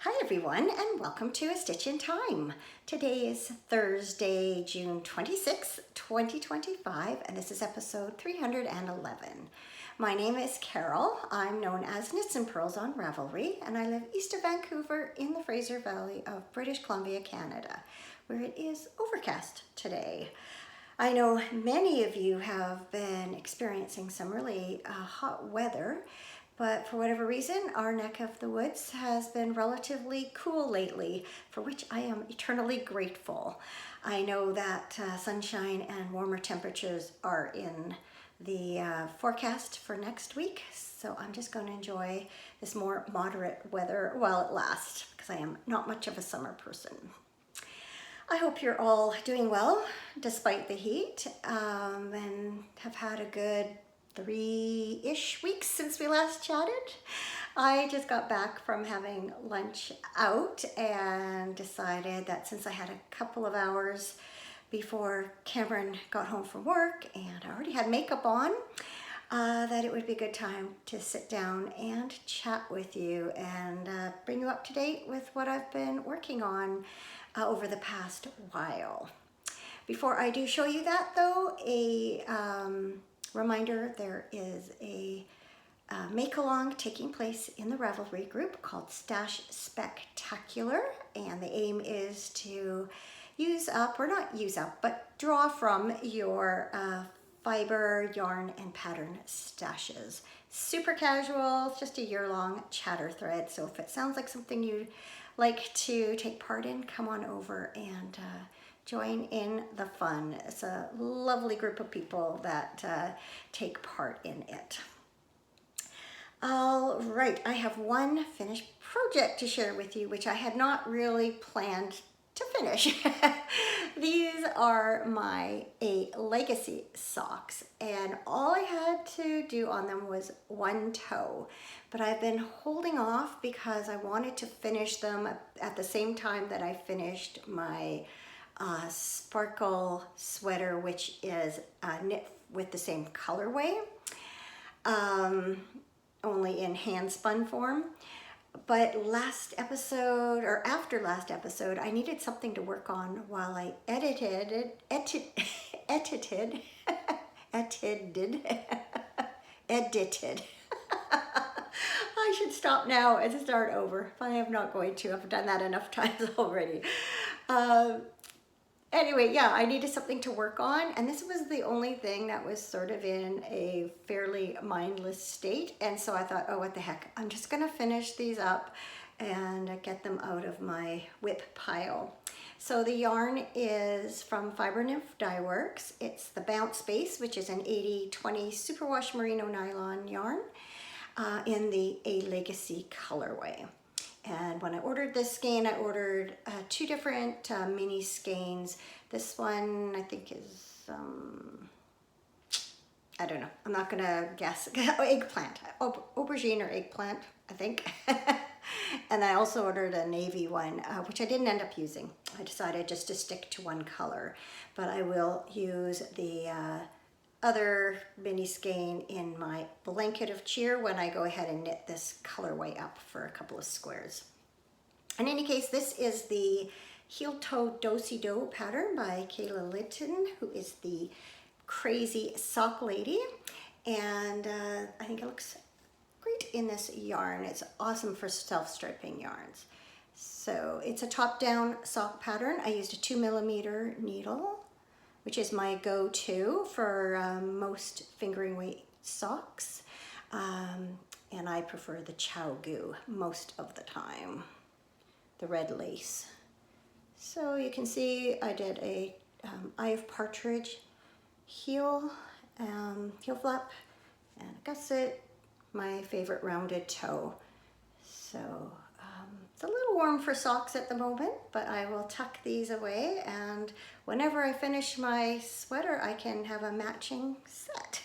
Hi everyone, and welcome to A Stitch in Time. Today is Thursday, June 26th, 2025, and this is episode 311. My name is Carol. I'm known as Knits and Pearls on Ravelry, and I live east of Vancouver in the Fraser Valley of British Columbia, Canada, where it is overcast today. I know many of you have been experiencing some really hot weather, but for whatever reason, our neck of the woods has been relatively cool lately, for which I am eternally grateful. I know that sunshine and warmer temperatures are in the forecast for next week, so I'm just going to enjoy this more moderate weather while it lasts, because I am not much of a summer person. I hope you're all doing well despite the heat and have had a good 3-ish weeks since we last chatted. I just got back from having lunch out and decided that since I had a couple of hours before Cameron got home from work and I already had makeup on, that it would be a good time to sit down and chat with you and bring you up to date with what I've been working on over the past while. Before I do show you that though, a reminder, there is a make-along taking place in the Ravelry group called Stash Spectacular, and the aim is to use up, or not use up, but draw from your fiber, yarn, and pattern stashes. Super casual, it's just a year-long chatter thread, so if it sounds like something you'd like to take part in, come on over and join in the fun. It's a lovely group of people that take part in it. All right, I have one finished project to share with you, which I had not really planned to finish. These are my legacy socks, and all I had to do on them was one toe, but I've been holding off because I wanted to finish them at the same time that I finished my sparkle sweater, which is knit with the same colorway, only in hand spun form. But last episode, or after last episode, I needed something to work on while I edited. I should stop now and start over, but I am not going to. I've done that enough times already. Anyway, yeah, I needed something to work on, and this was the only thing that was sort of in a fairly mindless state, and so I thought, oh, what the heck, I'm just going to finish these up and get them out of my whip pile. So the yarn is from Fiber Nymph Dye Works. It's the Bounce Base, which is an 80/20 superwash merino nylon yarn in the A Legacy colorway. And when I ordered this skein, I ordered 2 different mini skeins. This one I think is, I don't know, I'm not gonna guess. Eggplant, aubergine or eggplant, I think. And I also ordered a navy one, which I didn't end up using. I decided just to stick to one color, but I will use the other mini skein in my blanket of cheer when I go ahead and knit this colorway up for a couple of squares. In any case, this is the heel toe do-si-do pattern by Kayla Litton, who is the crazy sock lady, and I think it looks great in this yarn. It's awesome for self-striping yarns. So it's a top-down sock pattern. I used a 2mm needle, which is my go-to for most fingering weight socks. And I prefer the Chow Goo most of the time, the red lace. So you can see I did a Eye of Partridge heel flap and a gusset, my favorite rounded toe. So it's a little warm for socks at the moment, but I will tuck these away, and whenever I finish my sweater, I can have a matching set.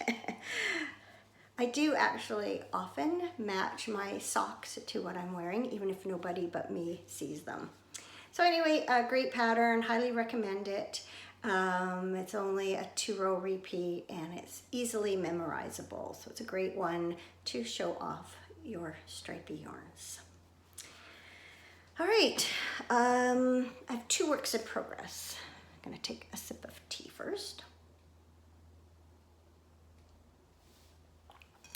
I do actually often match my socks to what I'm wearing, even if nobody but me sees them. So anyway, a great pattern, highly recommend it. It's only a 2-row repeat, and it's easily memorizable, so it's a great one to show off your stripy yarns. All right, I have 2 works in progress. I'm gonna take a sip of tea first.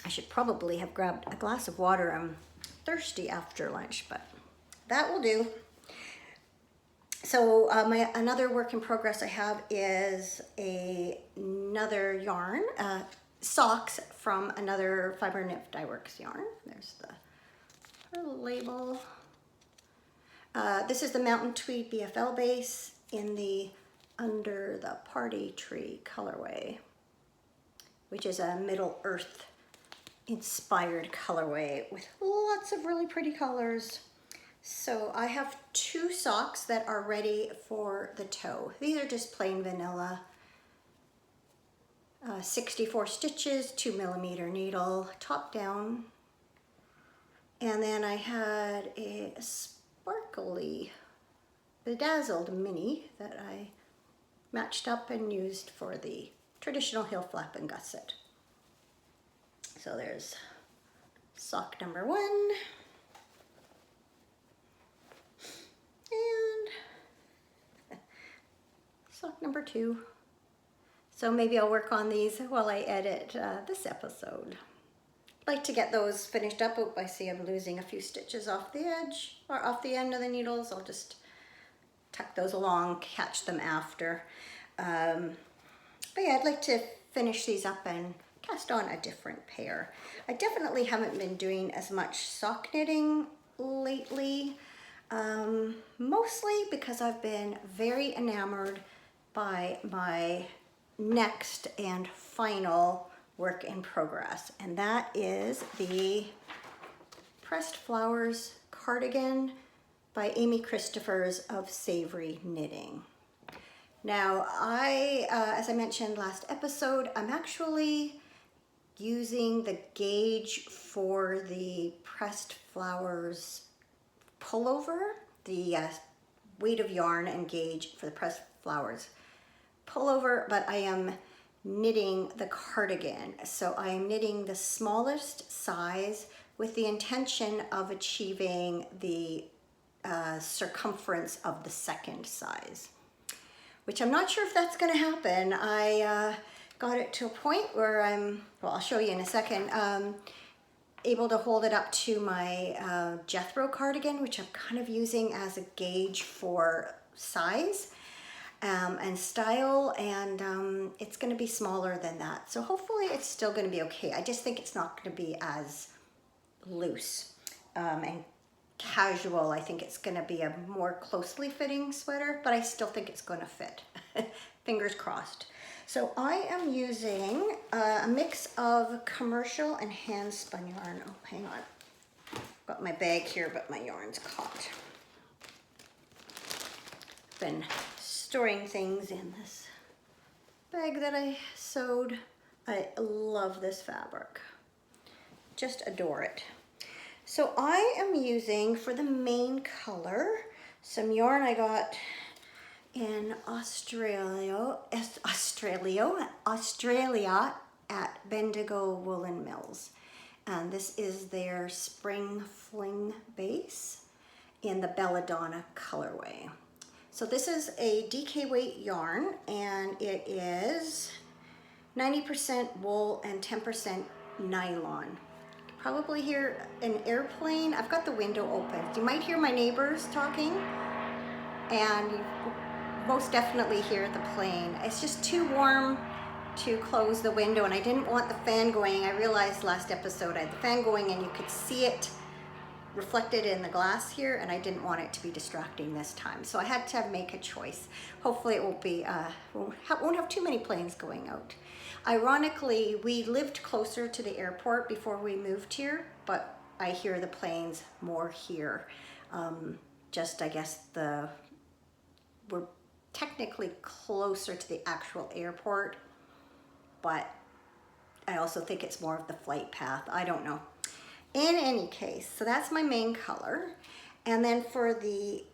I should probably have grabbed a glass of water. I'm thirsty after lunch, but that will do. So another work in progress I have is another yarn, socks from another Fiber Nymph Dye Works yarn. There's the label. This is the Mountain Tweed BFL base in the Under the Party Tree colorway, which is a Middle Earth inspired colorway with lots of really pretty colors. So I have 2 socks that are ready for the toe. These are just plain vanilla, 64 stitches, 2mm needle, top down. And then I had a sparkly, bedazzled mini that I matched up and used for the traditional heel flap and gusset. So there's sock number 1. And sock number 2. So maybe I'll work on these while I edit this episode. I'd like to get those finished up. Oh, I see I'm losing a few stitches off the edge or off the end of the needles. I'll just tuck those along, catch them after. But yeah, I'd like to finish these up and cast on a different pair. I definitely haven't been doing as much sock knitting lately, mostly because I've been very enamored by my next and final work in progress, and that is the Pressed Flowers cardigan by Amy Christophers of Savory Knitting. Now, as I mentioned last episode, I'm actually using the gauge for the Pressed Flowers pullover, the weight of yarn and gauge for the Pressed Flowers pullover, but I am knitting the cardigan. So I am knitting the smallest size with the intention of achieving the circumference of the second size, which I'm not sure if that's going to happen. I got it to a point where well, I'll show you in a second, able to hold it up to my Jethro cardigan, which I'm kind of using as a gauge for size and style, and it's going to be smaller than that. So hopefully it's still going to be okay. I just think it's not going to be as loose and casual. I think it's going to be a more closely fitting sweater, but I still think it's going to fit. Fingers crossed. So I am using a mix of commercial and hand spun yarn. Oh, hang on. Got my bag here, but my yarn's caught. Been storing things in this bag that I sewed. I love this fabric. Just adore it. So I am using, for the main color, some yarn I got in Australia at Bendigo Woolen Mills. And this is their Spring Fling base in the Belladonna colorway. So this is a DK weight yarn, and it is 90% wool and 10% nylon. You can probably hear an airplane. I've got the window open. You might hear my neighbors talking, and you most definitely hear the plane. It's just too warm to close the window, and I didn't want the fan going. I realized last episode I had the fan going and you could see it reflected in the glass here, and I didn't want it to be distracting this time. So I had to make a choice. Hopefully it won't be, won't have too many planes going out. Ironically, we lived closer to the airport before we moved here, but I hear the planes more here. Just, I guess, we're technically closer to the actual airport, but I also think it's more of the flight path. I don't know. In any case, so that's my main color. And then for the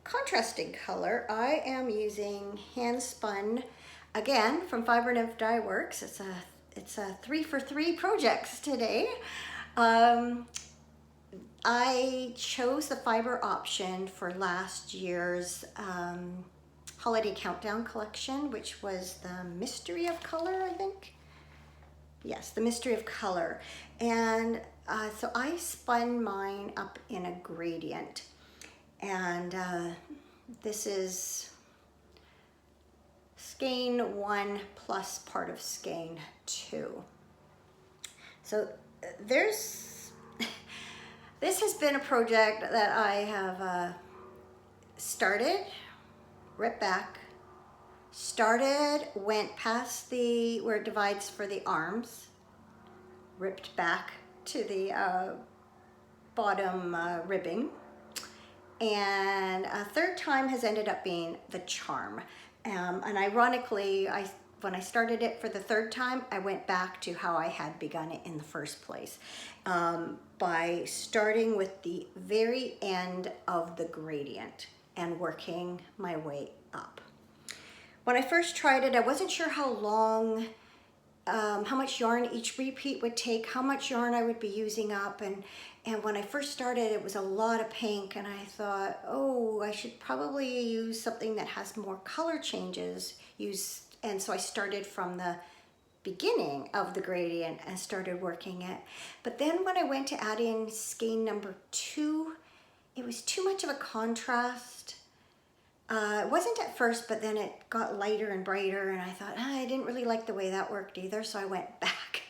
contrasting color, I am using hand spun, again, from Fiber Nymph Dye Works. It's a 3 for 3 projects today. I chose the fiber option for last year's holiday countdown collection, which was the Mystery of Color, I think. Yes, the Mystery of Color. And so I spun mine up in a gradient. And this is skein 1 plus part of skein 2. So this has been a project that I have started, ripped back, went past where it divides for the arms, ripped back to the bottom ribbing, and a third time has ended up being the charm. And ironically, when I started it for the third time, I went back to how I had begun it in the first place, by starting with the very end of the gradient and working my way up. When I first tried it, I wasn't sure how long, how much yarn each repeat would take, how much yarn I would be using up, and when I first started, it was a lot of pink, and I thought, oh, I should probably use something that has more color changes. And so I started from the beginning of the gradient and started working it. But then when I went to add in skein number 2, it was too much of a contrast. It wasn't at first, but then it got lighter and brighter, and I thought, I didn't really like the way that worked either, so I went back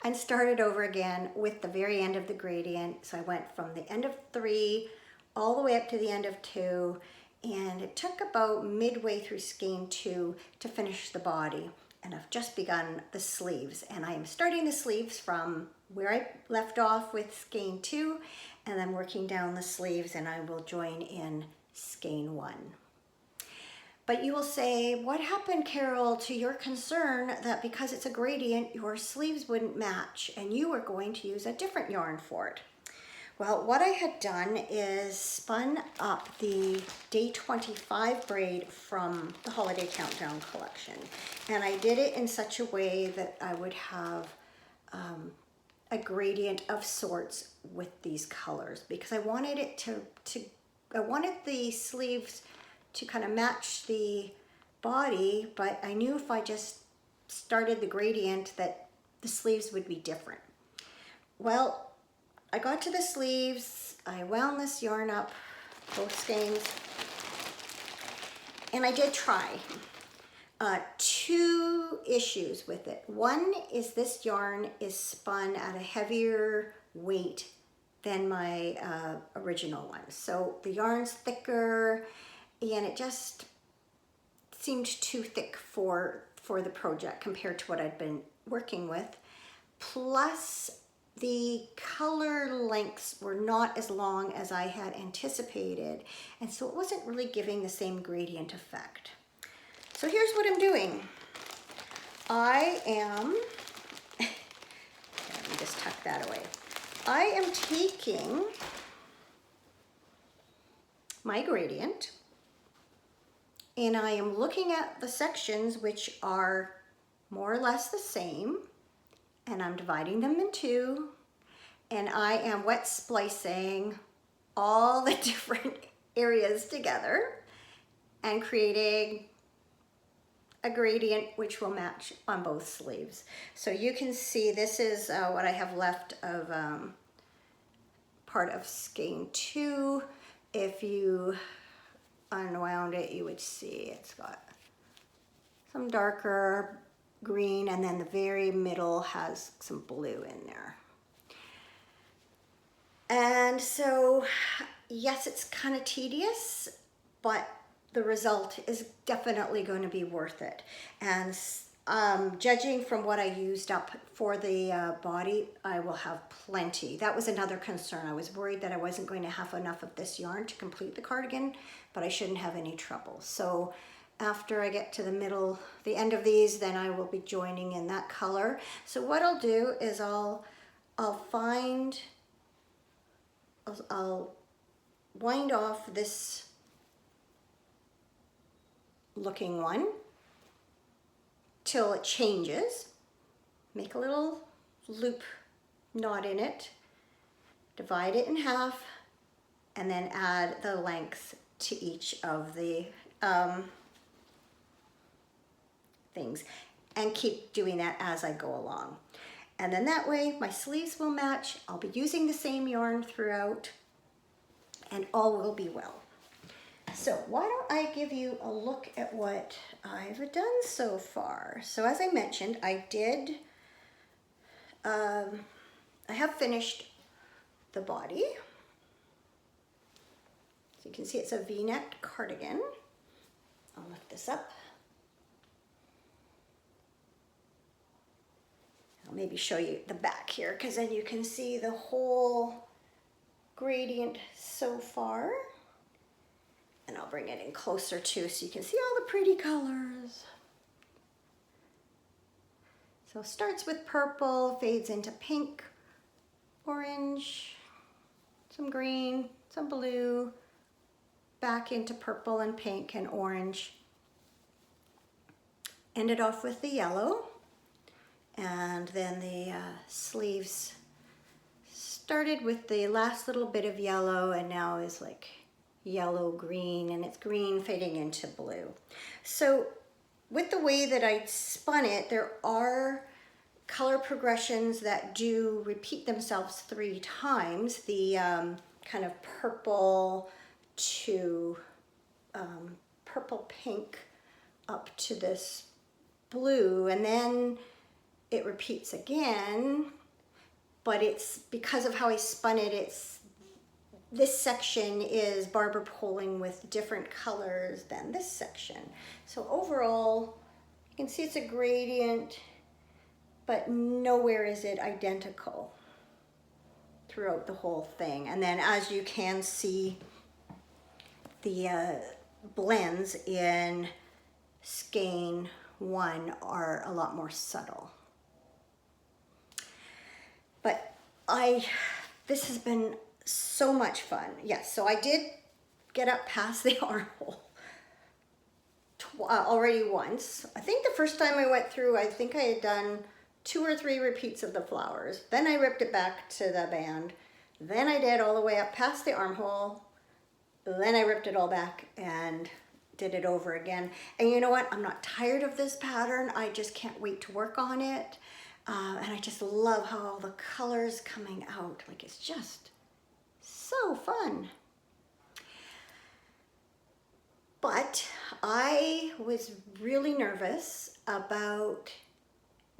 and started over again with the very end of the gradient. So I went from the end of 3 all the way up to the end of 2, and it took about midway through skein 2 to finish the body. And I've just begun the sleeves, and I am starting the sleeves from where I left off with skein 2, and then working down the sleeves, and I will join in skein 1. But you will say, what happened, Carol, to your concern that because it's a gradient, your sleeves wouldn't match and you were going to use a different yarn for it? Well, what I had done is spun up the Day 25 braid from the Holiday Countdown collection. And I did it in such a way that I would have a gradient of sorts with these colors, because I wanted it I wanted the sleeves to kind of match the body, but I knew if I just started the gradient that the sleeves would be different. Well, I got to the sleeves, I wound this yarn up, both skeins, and I did try. 2 issues with it. One is this yarn is spun at a heavier weight than my original one. So the yarn's thicker, and it just seemed too thick for the project compared to what I'd been working with. Plus, the color lengths were not as long as I had anticipated, and so it wasn't really giving the same gradient effect. So here's what I'm doing. Let me just tuck that away. I am taking my gradient, and I am looking at the sections which are more or less the same, and I'm dividing them in 2, and I am wet splicing all the different areas together and creating a gradient which will match on both sleeves. So you can see this is what I have left of part of skein 2. If you unwound it, you would see it's got some darker green, and then the very middle has some blue in there. And so, yes, it's kind of tedious, but the result is definitely going to be worth it. And judging from what I used up for the body, I will have plenty. That was another concern. I was worried that I wasn't going to have enough of this yarn to complete the cardigan, but I shouldn't have any trouble. So after I get to the end of these, then I will be joining in that color. So what I'll do is I'll wind off this looking one till it changes, make a little loop knot in it, divide it in half, and then add the lengths to each of the things, and keep doing that as I go along. And then that way my sleeves will match. I'll be using the same yarn throughout, and all will be well. So why don't I give you a look at what I've done so far. So as I mentioned, I have finished the body. So you can see it's a V-necked cardigan. I'll lift this up. I'll maybe show you the back here, because then you can see the whole gradient so far. And I'll bring it in closer too, so you can see all the pretty colors. So it starts with purple, fades into pink, orange, some green, some blue, back into purple and pink and orange. Ended off with the yellow, and then the sleeves started with the last little bit of yellow, and now is like yellow green, and it's green fading into blue. So with the way that I spun it, there are color progressions that do repeat themselves 3 times. The kind of purple to purple pink up to this blue, and then it repeats again, but it's because of how I spun it, this section is barber poling with different colors than this section. So overall, you can see it's a gradient, but nowhere is it identical throughout the whole thing. And then as you can see, the blends in skein 1 are a lot more subtle. But this has been so much fun. Yes, so I did get up past the armhole already once. I think the first time I went through, I think I had done 2 or 3 repeats of the flowers. Then I ripped it back to the band. Then I did all the way up past the armhole. Then I ripped it all back and did it over again. And you know what? I'm not tired of this pattern. I just can't wait to work on it. And I just love how all the colors coming out. Like, it's just so fun. But I was really nervous about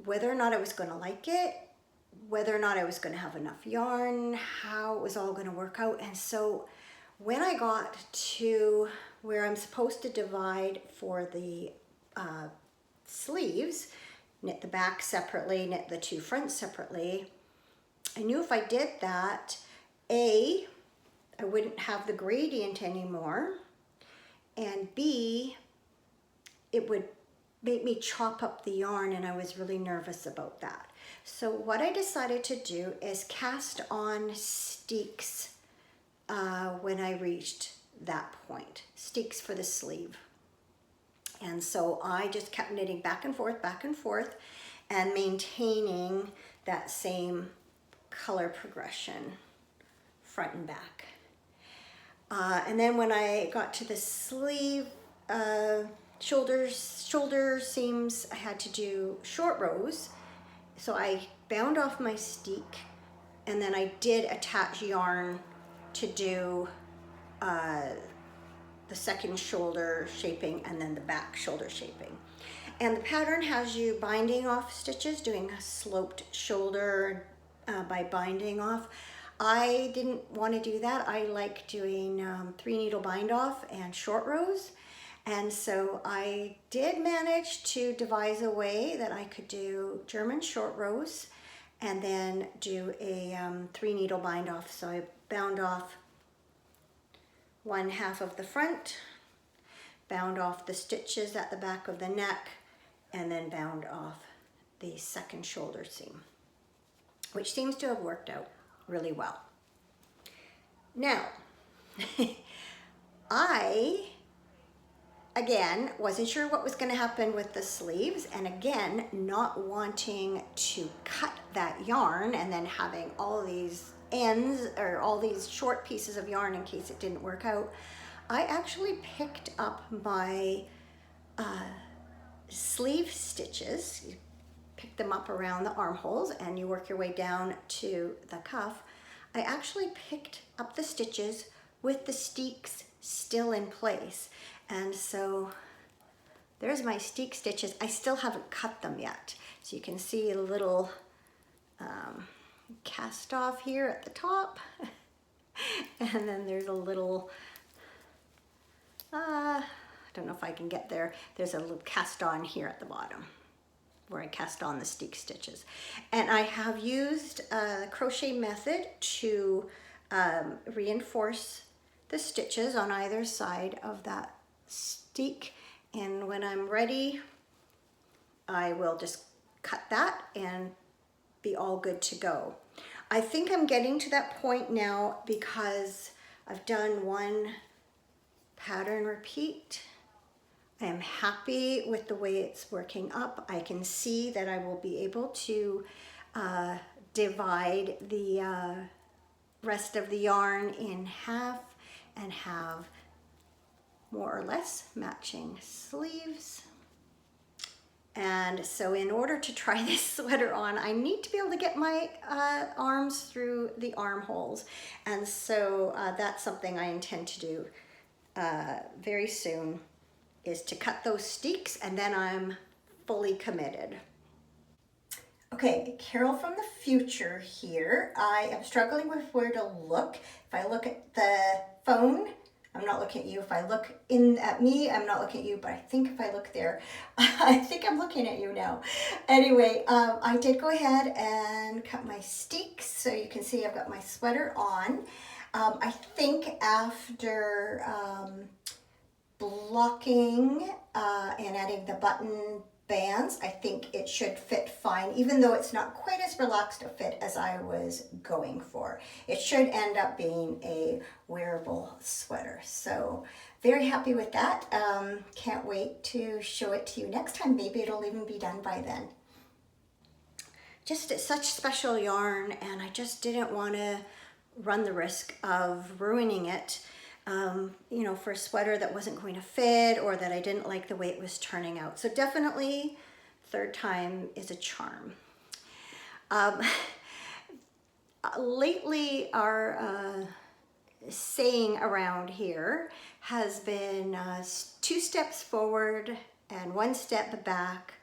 whether or not I was going to like it, whether or not I was going to have enough yarn, how it was all going to work out. And so when I got to where I'm supposed to divide for the sleeves, knit the back separately, knit the 2 fronts separately, I knew if I did that, A, I wouldn't have the gradient anymore, and B, it would make me chop up the yarn, and I was really nervous about that. So what I decided to do is cast on steeks when I reached that point, steeks for the sleeve. And so I just kept knitting back and forth, and maintaining that same color progression, front and back. And then when I got to the sleeve, shoulder seams, I had to do short rows. So I bound off my steek, and then I did attach yarn to do the second shoulder shaping and then the back shoulder shaping. And the pattern has you binding off stitches, doing a sloped shoulder by binding off. I didn't want to do that. I like doing 3 needle bind off and short rows. And so I did manage to devise a way that I could do German short rows and then do a 3 needle bind off. So I bound off 1/2 of the front, bound off the stitches at the back of the neck, and then bound off the second shoulder seam, which seems to have worked out really well. Now, I, again, wasn't sure what was going to happen with the sleeves, and again, not wanting to cut that yarn and then having all these ends or all these short pieces of yarn in case it didn't work out, I actually picked up my sleeve stitches. You pick them up around the armholes and you work your way down to the cuff. I actually picked up the stitches with the steeks still in place. And so there's my steek stitches. I still haven't cut them yet. So you can see a little cast off here at the top. And then there's a little, I don't know if I can get there. There's a little cast on here at the bottom where I cast on the steek stitches. And I have used a crochet method to reinforce the stitches on either side of that steek. And when I'm ready, I will just cut that and be all good to go. I think I'm getting to that point now because I've done one pattern repeat. I am happy with the way it's working up. I can see that I will be able to divide the rest of the yarn in half and have more or less matching sleeves. And so in order to try this sweater on, I need to be able to get my arms through the armholes. And so that's something I intend to do very soon, is to cut those steeks, and then I'm fully committed. Okay, Carol from the future here. I am struggling with where to look. If I look at the phone, I'm not looking at you. If I look at me, I'm not looking at you, but I think if I look there, I think I'm looking at you now. Anyway, I did go ahead and cut my steeks, so you can see I've got my sweater on. I think after blocking and adding the button bands, I think it should fit fine, even though it's not quite as relaxed a fit as I was going for. It should end up being a wearable sweater. So very happy with that. Can't wait to show it to you next time. Maybe it'll even be done by then. Just such special yarn, and I just didn't want to run the risk of ruining it. You know, for a sweater that wasn't going to fit or that I didn't like the way it was turning out. So definitely third time is a charm. Lately our saying around here has been 2 steps forward and 1 step back,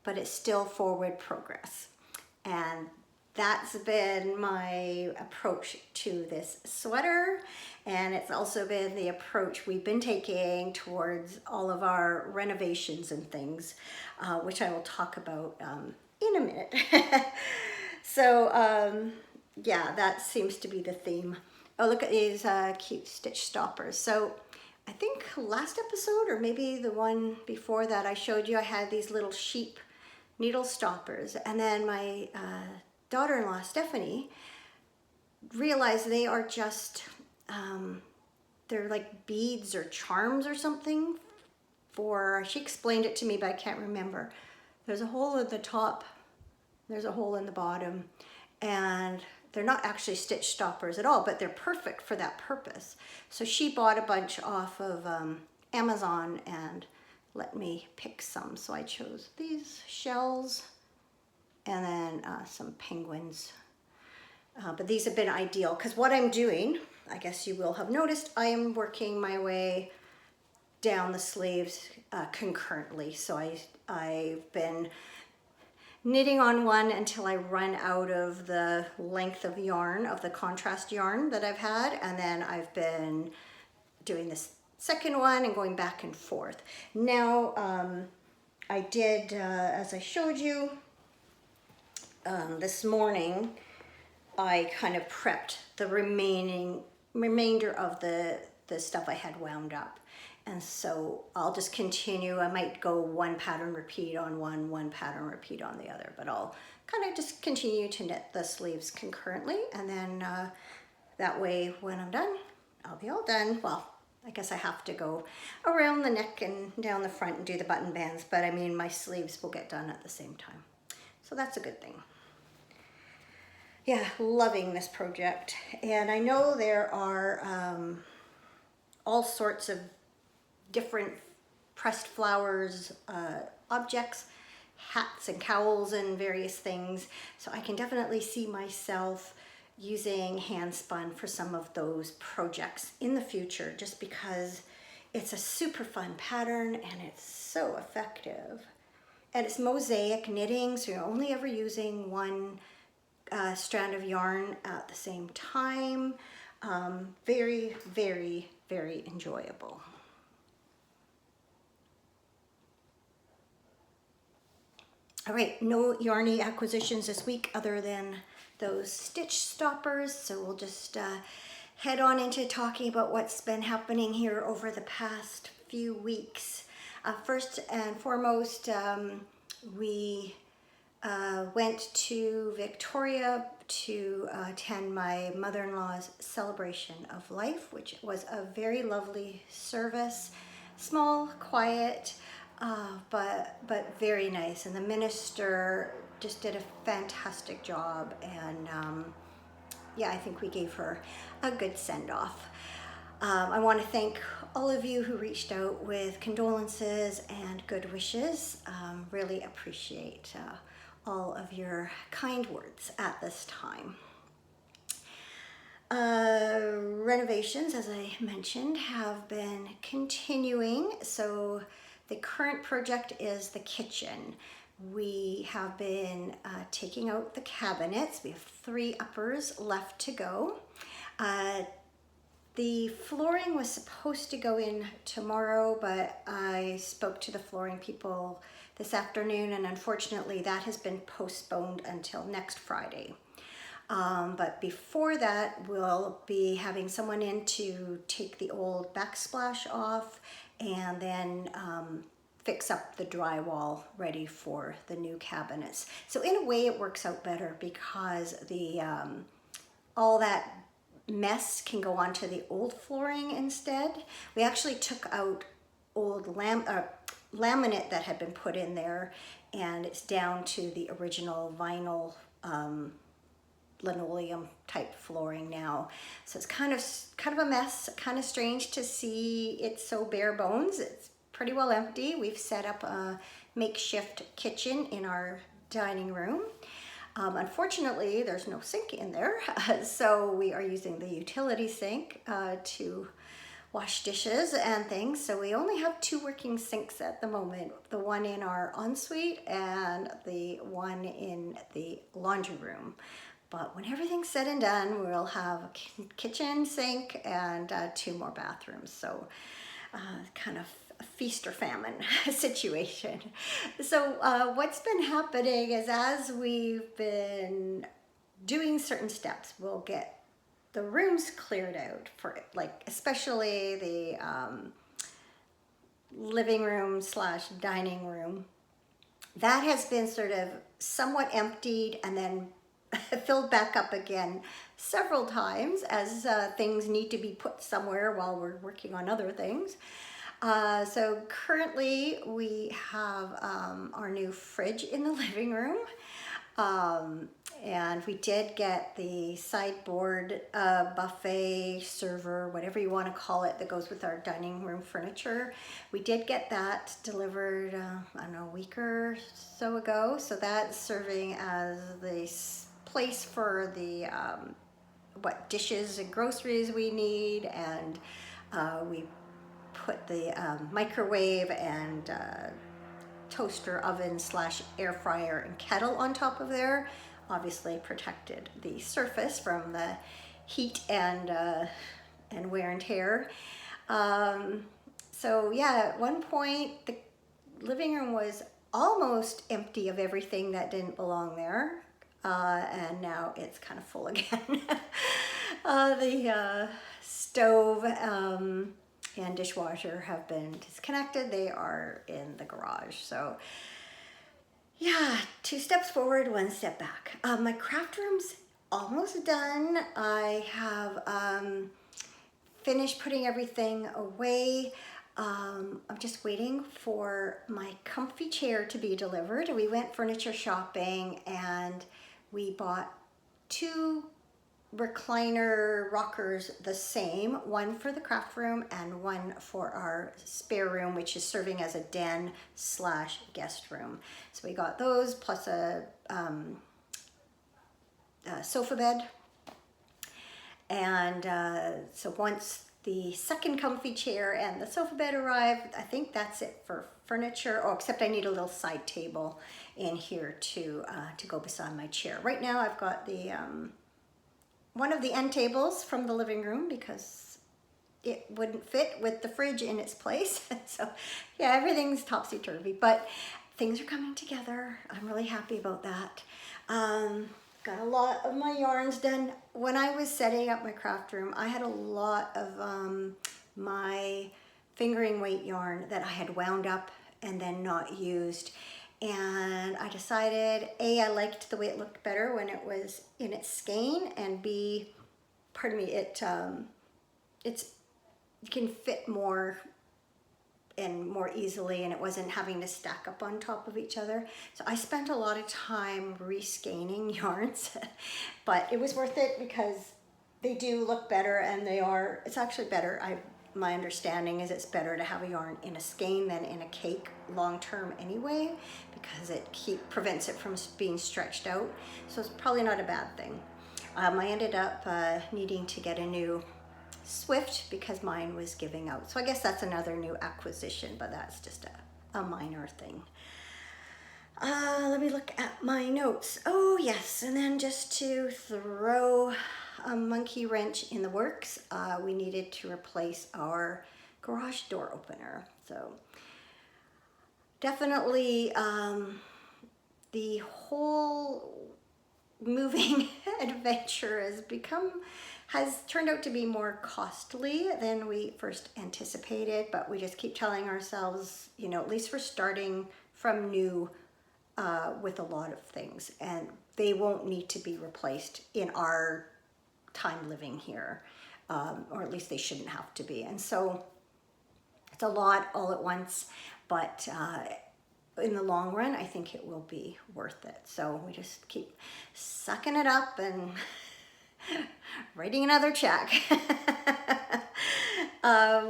but it's still forward progress. And that's been my approach to this sweater, and it's also been the approach we've been taking towards all of our renovations and things, which I will talk about in a minute. So yeah, that seems to be the theme. Oh, look at these cute stitch stoppers. So I think last episode, or maybe the one before that, I showed you I had these little sheep needle stoppers, and then my daughter-in-law Stephanie realized they are just they're like beads or charms or something for, she explained it to me but I can't remember. There's a hole at the top, there's a hole in the bottom, and they're not actually stitch stoppers at all, but they're perfect for that purpose. So she bought a bunch off of Amazon and let me pick some. So I chose these shells and then some penguins. But these have been ideal because what I'm doing, I guess you will have noticed, I am working my way down the sleeves concurrently. So I've been knitting on one until I run out of the length of yarn, of the contrast yarn that I've had, and then I've been doing this second one and going back and forth. Now I did, as I showed you, this morning, I kind of prepped the remainder of the stuff I had wound up. And so I'll just continue. I might go 1 pattern repeat on one pattern repeat on the other, but I'll kind of just continue to knit the sleeves concurrently. And then that way when I'm done, I'll be all done. Well, I guess I have to go around the neck and down the front and do the button bands, but I mean, my sleeves will get done at the same time. So that's a good thing. Yeah, loving this project. And I know there are all sorts of different pressed flowers, objects, hats and cowls and various things. So I can definitely see myself using hand spun for some of those projects in the future, just because it's a super fun pattern and it's so effective. And it's mosaic knitting, so you're only ever using one strand of yarn at the same time. Very, very, very enjoyable. All right, no yarny acquisitions this week other than those stitch stoppers. So we'll just head on into talking about what's been happening here over the past few weeks. First and foremost, we went to Victoria to attend my mother-in-law's celebration of life, which was a very lovely service. Small, quiet, but very nice. And the minister just did a fantastic job. And yeah, I think we gave her a good send-off. I want to thank all of you who reached out with condolences and good wishes. Really appreciate all of your kind words at this time. Renovations, as I mentioned, have been continuing. So the current project is the kitchen. We have been taking out the cabinets. We have 3 uppers left to go. The flooring was supposed to go in tomorrow, but I spoke to the flooring people this afternoon, and unfortunately that has been postponed until next Friday. But before that, we'll be having someone in to take the old backsplash off and then fix up the drywall ready for the new cabinets. So in a way it works out better, because the all that mess can go onto the old flooring instead. We actually took out old laminate that had been put in there, and it's down to the original vinyl linoleum type flooring now. So it's kind of a mess, kind of strange to see it so bare bones. It's pretty well empty. We've set up a makeshift kitchen in our dining room. Unfortunately, there's no sink in there, so we are using the utility sink to wash dishes and things. So we only have 2 working sinks at the moment, the one in our ensuite and the one in the laundry room. But when everything's said and done, we'll have a kitchen sink and 2 more bathrooms. So kind of a feast or famine situation. So what's been happening is, as we've been doing certain steps, we'll get the rooms cleared out for, like, especially the living room / dining room. That has been sort of somewhat emptied and then filled back up again several times, as things need to be put somewhere while we're working on other things. So currently we have our new fridge in the living room, and we did get the sideboard buffet server, whatever you want to call it, that goes with our dining room furniture. We did get that delivered, I don't know, a week or so ago. So that's serving as the place for the what dishes and groceries we need, and we put the microwave and toaster oven / air fryer and kettle on top of there. Obviously protected the surface from the heat and wear and tear. So yeah, at one point the living room was almost empty of everything that didn't belong there, and now it's kind of full again. The stove and dishwasher have been disconnected. They are in the garage. So yeah, 2 steps forward, 1 step back. My craft room's almost done. I have finished putting everything away. I'm just waiting for my comfy chair to be delivered. We went furniture shopping and we bought two recliner rockers the same, one for the craft room and one for our spare room, which is serving as a den slash guest room. So we got those plus a sofa bed. And so once the second comfy chair and the sofa bed arrive, I think that's it for furniture. Oh, except I need a little side table in here to go beside my chair. Right now I've got the one of the end tables from the living room because it wouldn't fit with the fridge in its place. So yeah, everything's topsy-turvy, but things are coming together. I'm really happy about that. Got a lot of my yarns done. When I was setting up my craft room, I had a lot of my fingering weight yarn that I had wound up and then not used. And I decided, A, I liked the way it looked better when it was in its skein, and B, pardon me, you can fit more and more easily, and it wasn't having to stack up on top of each other. So I spent a lot of time rescanning yarns, but it was worth it because they do look better, and it's actually better. My understanding is it's better to have a yarn in a skein than in a cake long term anyway, because it prevents it from being stretched out. So it's probably not a bad thing. I ended up needing to get a new Swift because mine was giving out. So I guess that's another new acquisition, but that's just a minor thing. Let me look at my notes. Oh yes, and then just to throw a monkey wrench in the works, we needed to replace our garage door opener. So definitely the whole moving adventure has turned out to be more costly than we first anticipated, but we just keep telling ourselves, at least we're starting from new with a lot of things, and they won't need to be replaced in our time living here, or at least they shouldn't have to be. And so it's a lot all at once, but in the long run, I think it will be worth it. So we just keep sucking it up and writing another check.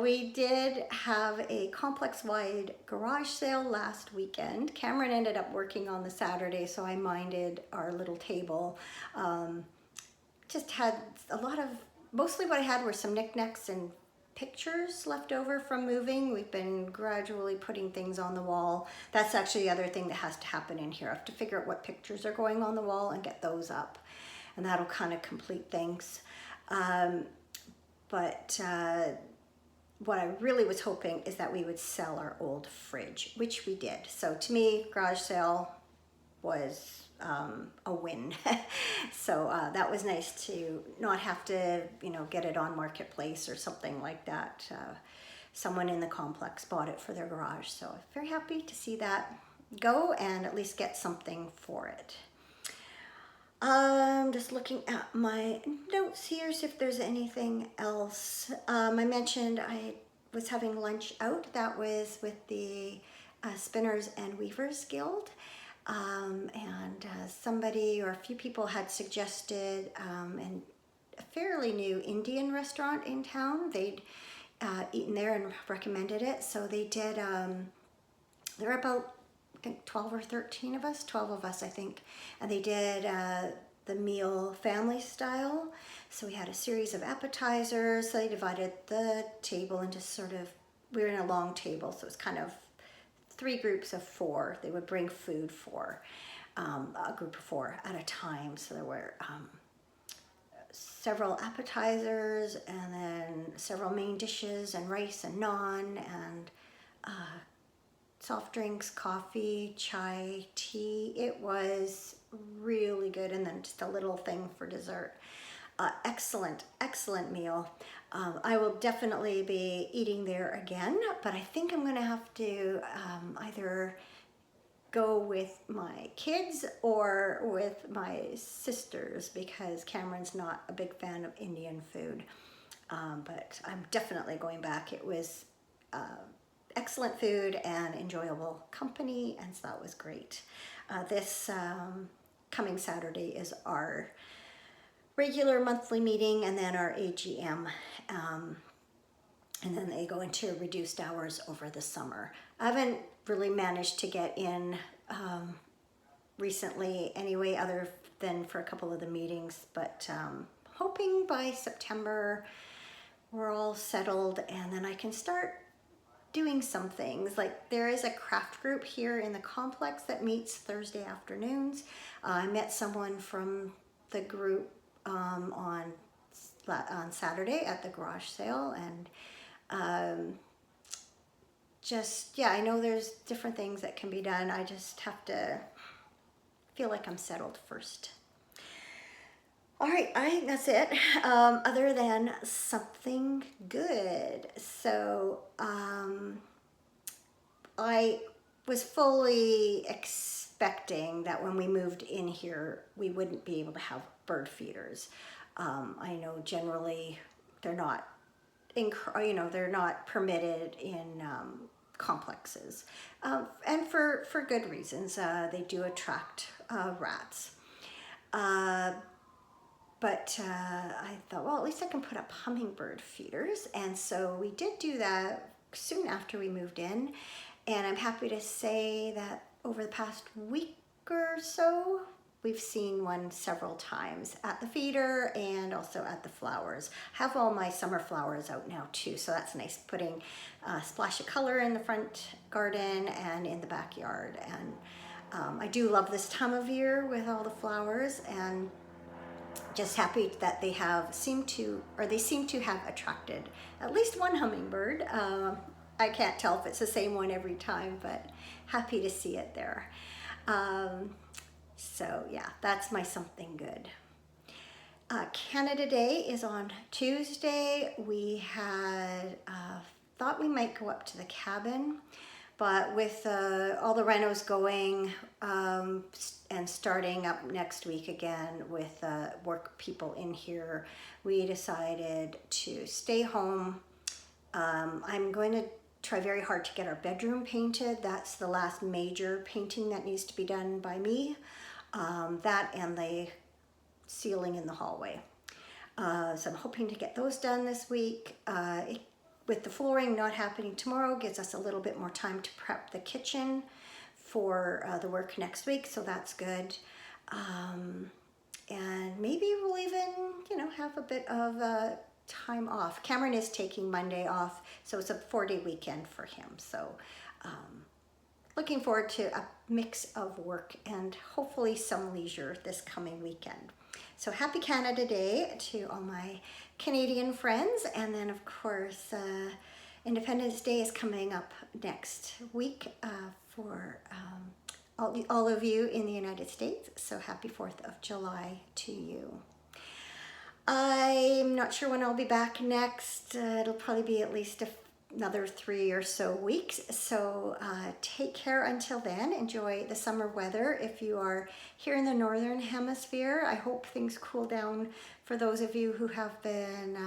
We did have a complex-wide garage sale last weekend. Cameron ended up working on the Saturday, so I minded our little table. Just had a lot of, mostly what I had were some knickknacks and pictures left over from moving. We've been gradually putting things on the wall. That's actually the other thing that has to happen in here. I have to figure out what pictures are going on the wall and get those up, and that'll kind of complete things. But what I really was hoping is that we would sell our old fridge, which we did. So to me, garage sale was a win. So that was nice to not have to, get it on Marketplace or something like that. Someone in the complex bought it for their garage. So I'm very happy to see that go and at least get something for it. I'm just looking at my notes here, see if there's anything else. I mentioned I was having lunch out. That was with the Spinners and Weavers Guild. And somebody or a few people had suggested a fairly new Indian restaurant in town. They'd eaten there and recommended it. So they did, there were about, I think 12 or 13 of us, 12 of us, I think. And they did the meal family style. So we had a series of appetizers. So they divided the table into we were in a long table. So it was kind of 3 groups of 4. They would bring food for a group of 4 at a time. So there were several appetizers and then several main dishes and rice and naan and soft drinks, coffee, chai, tea. It was really good. And then just a little thing for dessert. Excellent meal. I will definitely be eating there again, but I think I'm going to have to either go with my kids or with my sisters because Cameron's not a big fan of Indian food. But I'm definitely going back. It was excellent food and enjoyable company, and so that was great. This coming Saturday is our regular monthly meeting and then our AGM. And then they go into reduced hours over the summer. I haven't really managed to get in recently anyway, other than for a couple of the meetings, but hoping by September we're all settled and then I can start doing some things. Like there is a craft group here in the complex that meets Thursday afternoons. I met someone from the group on Saturday at the garage sale, and just, yeah, I know there's different things that can be done. I just have to feel like I'm settled first. All right, I think that's it, other than something good. So I was fully expecting that when we moved in here, we wouldn't be able to have bird feeders. I know generally they're not, they're not permitted in complexes, and for good reasons. They do attract rats. But I thought, well, at least I can put up hummingbird feeders. And so we did do that soon after we moved in. And I'm happy to say that over the past week or so, we've seen one several times at the feeder and also at the flowers. I have all my summer flowers out now too, so that's nice, putting a splash of color in the front garden and in the backyard. And I do love this time of year with all the flowers, and just happy that they seem to have attracted at least one hummingbird. I can't tell if it's the same one every time, but happy to see it there. So yeah, that's my something good. Canada Day is on Tuesday. We had thought we might go up to the cabin, but with all the renos going and starting up next week again with work people in here, we decided to stay home. I'm going to try very hard to get our bedroom painted. That's the last major painting that needs to be done by me. That and the ceiling in the hallway. So I'm hoping to get those done this week. With the flooring not happening tomorrow, gives us a little bit more time to prep the kitchen for the work next week, so that's good. And maybe we'll even, have a bit of time off. Cameron is taking Monday off, so it's a 4-day weekend for him. So looking forward to a mix of work and hopefully some leisure this coming weekend. So happy Canada Day to all my Canadian friends. And then of course, Independence Day is coming up next week for all of you in the United States. So happy 4th of July to you. I'm not sure when I'll be back next. It'll probably be at least another 3 or so weeks. So take care until then. Enjoy the summer weather. If you are here in the Northern Hemisphere, I hope things cool down for those of you who have been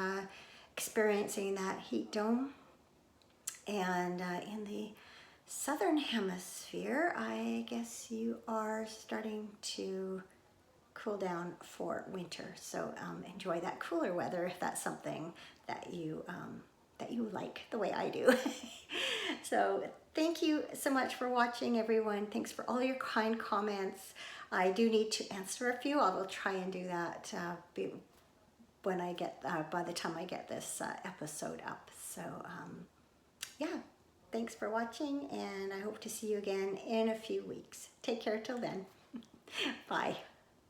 experiencing that heat dome. And in the Southern Hemisphere, I guess you are starting to cool down for winter. So enjoy that cooler weather if that's something that you like the way I do. So thank you so much for watching, everyone. Thanks for all your kind comments. I do need to answer a few. I will try and do that when I get by the time I get this episode up. So yeah, thanks for watching, and I hope to see you again in a few weeks. Take care till then. Bye.